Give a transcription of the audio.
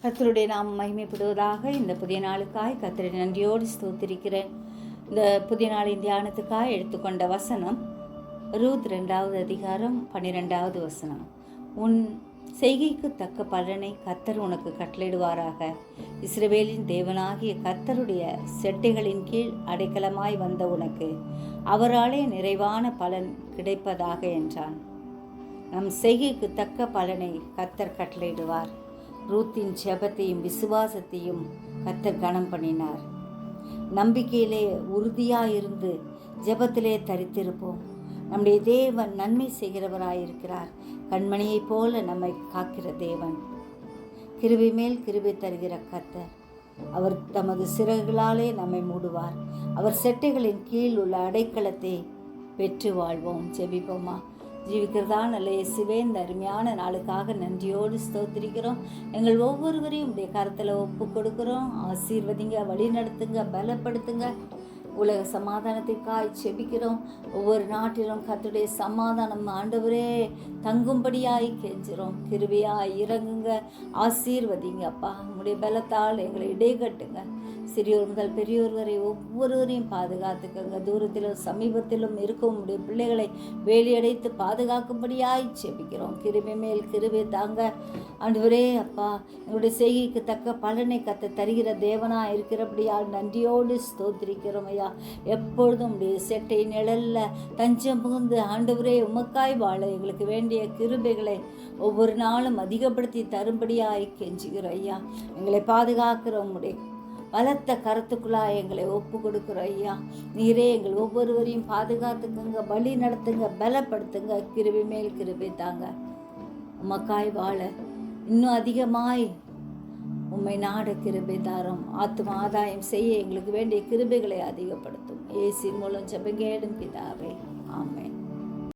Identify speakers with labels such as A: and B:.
A: கர்த்தருடைய நாம் மகிமைப்படுவதாக. இந்த புதிய நாளுக்காய் கர்த்தரை நன்றியோடு ஸ்தோத்திரிக்கிறேன். இந்த புதிய நாளின் தியானத்துக்காய் எடுத்துக்கொண்ட வசனம் ரூத் 2வது அதிகாரம் 12வது வசனம். உன் செய்கைக்கு தக்க பலனை கர்த்தர் உனக்கு கட்டளையிடுவாராக. இஸ்ரவேலின் தேவனாகிய கர்த்தருடைய செட்டைகளின் கீழ் அடைக்கலமாய் வந்த உனக்கு அவராலே நிறைவான பலன் கிடைப்பதாக என்றான். நம் செய்கைக்கு தக்க பலனை கர்த்தர் கட்டளையிடுவார். ரூத்தின் ஜெபத்தையும் விசுவாசத்தையும் கர்த்தர் கனம் பண்ணினார். நம்பிக்கையிலே உறுதியாயிருந்து ஜெபத்திலே தரித்திருப்போம். நம்முடைய தேவன் நன்மை செய்கிறவராயிருக்கிறார். கண்மணியைப் போல நம்மை காக்கிற தேவன், கிருபை மேல் கிருபை தருகிற கர்த்தர். அவர் தமது சிறகுகளாலே நம்மை மூடுவார். அவர் செட்டைகளின் கீழ் உள்ள அடைக்கலத்தை பெற்று வாழ்வோம். ஜெபிப்போமா. ஜீவிக்கிறதா நல்ல இயேசுவே, இந்த அருமையான நாளுக்காக நன்றியோடு ஸ்தோத்திரிக்கிறோம். எங்கள் ஒவ்வொருவரையும் உடைய கரத்தில் ஒப்பு கொடுக்குறோம். ஆசீர்வதிங்க, வழி நடத்துங்க, பலப்படுத்துங்க. உலக சமாதானத்திற்காய் செபிக்கிறோம். ஒவ்வொரு நாட்டிலும் கர்த்தருடைய சமாதானம் ஆண்டவரே தங்கும்படியாய் கெஞ்சுறோம். கிருபையாய் இறங்குங்க, ஆசீர்வதிங்க அப்பா. உங்களுடைய பலத்தால் எங்களை இடைகட்டுங்க. சிறியோர் முதல் பெரியோர் வரை ஒவ்வொருவரையும் பாதுகாத்துக்கங்க. தூரத்திலும் சமீபத்திலும் இருக்கும் உடைய பிள்ளைகளை வேலியடைத்து பாதுகாக்கும்படியாய் செபிக்கிறோம். கிருபை மேல் கிருபை தாங்க ஆண்டவரே அப்பா. எங்களுடைய செய்கைக்கு தக்க பலனை கத்த தருகிற தேவனா இருக்கிறபடியால் நன்றியோடு ஸ்தோத்திரிக்கிறோம் ஐயா. எப்பொழுதும் உடைய செட்டை நிழல்ல தஞ்சம் புகுந்து ஆண்டவரே உமக்காய் வாழ எங்களுக்கு வேண்டிய கிருபைகளை ஒவ்வொரு நாளும் அதிகப்படுத்தி தரும்படியாய் கெஞ்சுகிறோம் ஐயா. எங்களை பாதுகாக்கிறோம். உடைய பலத்த கருத்துக்குள்ளாய் எங்களை ஒப்பு கொடுக்குறோம் ஐயா. நீரே எங்கள் ஒவ்வொருவரையும் பாதுகாத்துக்குங்க, வழி நடத்துங்க, பலப்படுத்துங்க. கிருபை மேல் கிருபை தாங்க. உமக்காய் வாழ இன்னும் அதிகமாய் உம்மை நாட கிருபை தாரும். ஆத்தும ஆதாயம் செய்ய எங்களுக்கு வேண்டிய கிருபைகளை அதிகப்படுத்தும். இயேசுவின் மூலம் ஜெபங்கேடும் பிதாவே, ஆமென்.